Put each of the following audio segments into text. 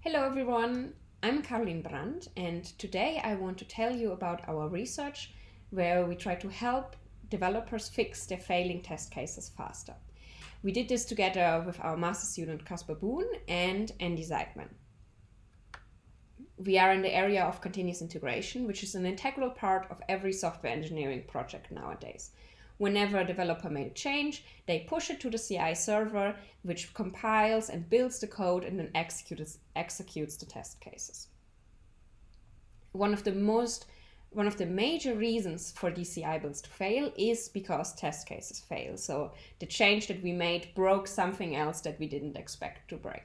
Hello everyone, I'm Carolin Brandt, and today I want to tell you about our research where we try to help developers fix their failing test cases faster. We did this together with our master student Casper Boone and Andy Zaidman. We are in the area of continuous integration, which is an integral part of every software engineering project nowadays. Whenever a developer made a change, they push it to the CI server, which compiles and builds the code and then executes the test cases. One of the major reasons for these CI builds to fail is because test cases fail. So the change that we made broke something else that we didn't expect to break.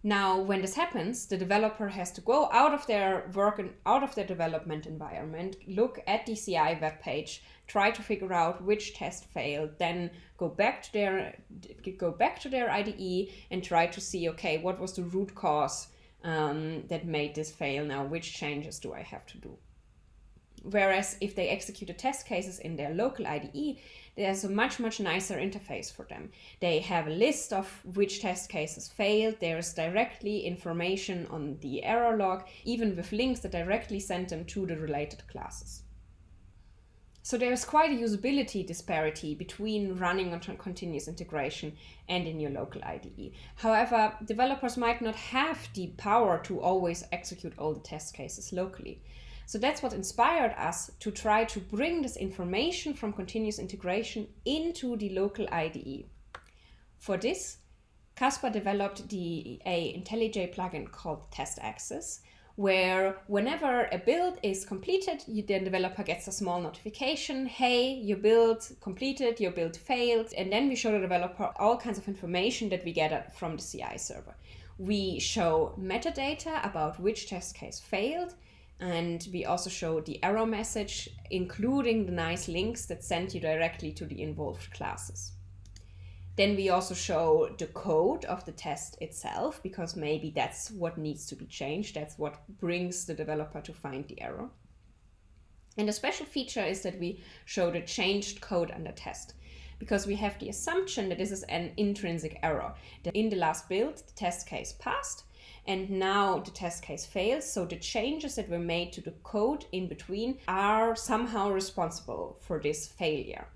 Now, when this happens, the developer has to go out of their work and out of their development environment, look at the CI web page, try to figure out which test failed, then go back to their IDE and try to see, okay, what was the root cause that made this fail now? Which changes do I have to do? Whereas if they execute the test cases in their local IDE, there's a much nicer interface for them. They have a list of which test cases failed. There's directly information on the error log, even with links that directly send them to the related classes. So there's quite a usability disparity between running on continuous integration and in your local IDE. However, developers might not have the power to always execute all the test cases locally. So that's what inspired us to try to bring this information from continuous integration into the local IDE. For this, Casper developed a IntelliJ plugin called Test Access, where whenever a build is completed, the developer gets a small notification, hey, your build completed, your build failed, and then we show the developer all kinds of information that we get from the CI server. We show metadata about which test case failed, and we also show the error message, including the nice links that send you directly to the involved classes. Then we also show the code of the test itself, because maybe that's what needs to be changed. That's what brings the developer to find the error. And a special feature is that we show the changed code under test, because we have the assumption that this is an intrinsic error. That in the last build, the test case passed, and now the test case fails, so the changes that were made to the code in between are somehow responsible for this failure.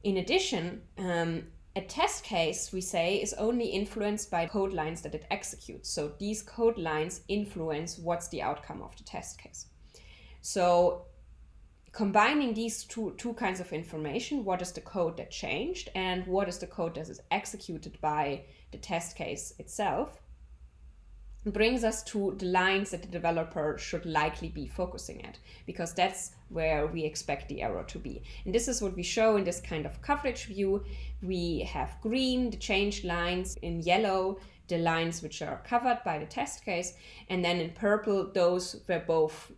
In addition, a test case, we say, is only influenced by code lines that it executes. So these code lines influence what's the outcome of the test case. So combining these two kinds of information, what is the code that changed and what is the code that is executed by the test case itself, brings us to the lines that the developer should likely be focusing at, because that's where we expect the error to be. And this is what we show in this kind of coverage view. We have green, the changed lines, in yellow, the lines which are covered by the test case, and then in purple, those where both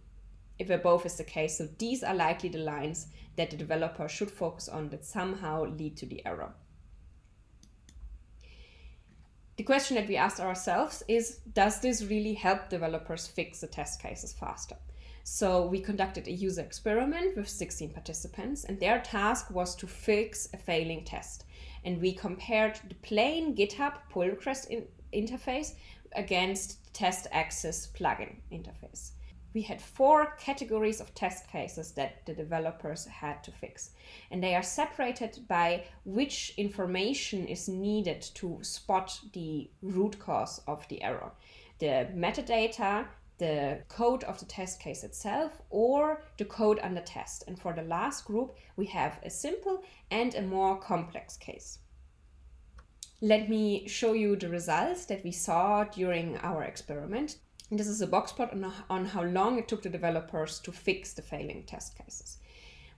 is the case. So these are likely the lines that the developer should focus on that somehow lead to the error. The question that we asked ourselves is, does this really help developers fix the test cases faster? So we conducted a user experiment with 16 participants, and their task was to fix a failing test. And we compared the plain GitHub pull request interface against the Test Access plugin interface. We had 4 categories of test cases that the developers had to fix. And they are separated by which information is needed to spot the root cause of the error. The metadata, the code of the test case itself, or the code under test. And for the last group, we have a simple and a more complex case. Let me show you the results that we saw during our experiment. And this is a box plot on how long it took the developers to fix the failing test cases.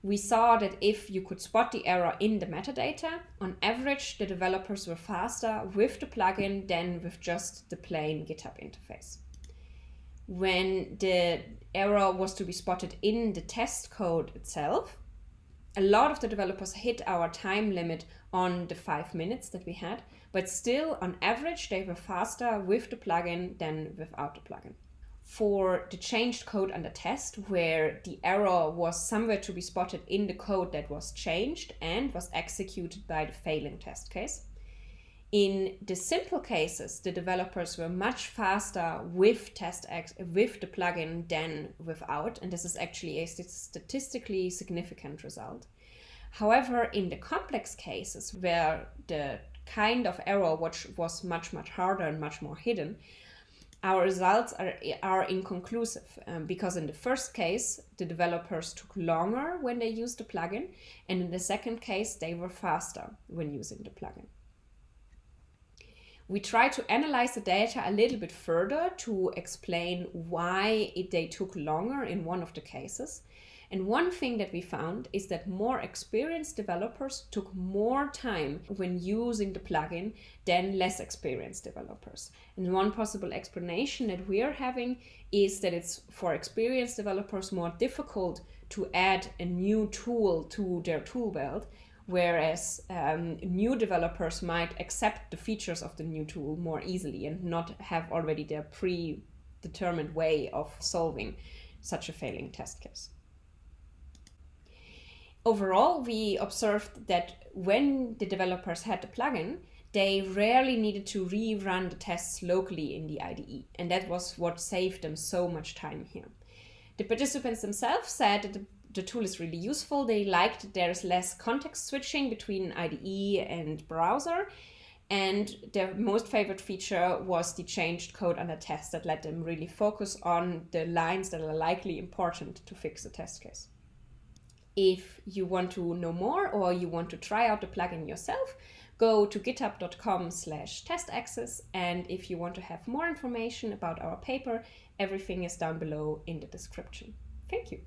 We saw that if you could spot the error in the metadata, on average, the developers were faster with the plugin than with just the plain GitHub interface. When the error was to be spotted in the test code itself, a lot of the developers hit our time limit on the 5 minutes that we had, but still, on average, they were faster with the plugin than without the plugin. For the changed code under test, where the error was somewhere to be spotted in the code that was changed and was executed by the failing test case, In the simple cases, the developers were much faster with with the plugin than without, and this is actually a statistically significant result. However, in the complex cases where the kind of error which was much harder and much more hidden, our results are inconclusive, because in the first case, the developers took longer when they used the plugin, and in the second case, they were faster when using the plugin. We try to analyze the data a little bit further to explain why they took longer in one of the cases. And one thing that we found is that more experienced developers took more time when using the plugin than less experienced developers. And one possible explanation that we are having is that it's for experienced developers more difficult to add a new tool to their tool belt, whereas new developers might accept the features of the new tool more easily and not have already their predetermined way of solving such a failing test case. Overall, we observed that when the developers had the plugin, they rarely needed to rerun the tests locally in the IDE, and that was what saved them so much time here. The participants themselves said that the tool is really useful. They liked that there's less context switching between IDE and browser, and their most favorite feature was the changed code under test that let them really focus on the lines that are likely important to fix the test case. If you want to know more or you want to try out the plugin yourself, go to github.com/testaccess, and if you want to have more information about our paper, everything is down below in the description. Thank you.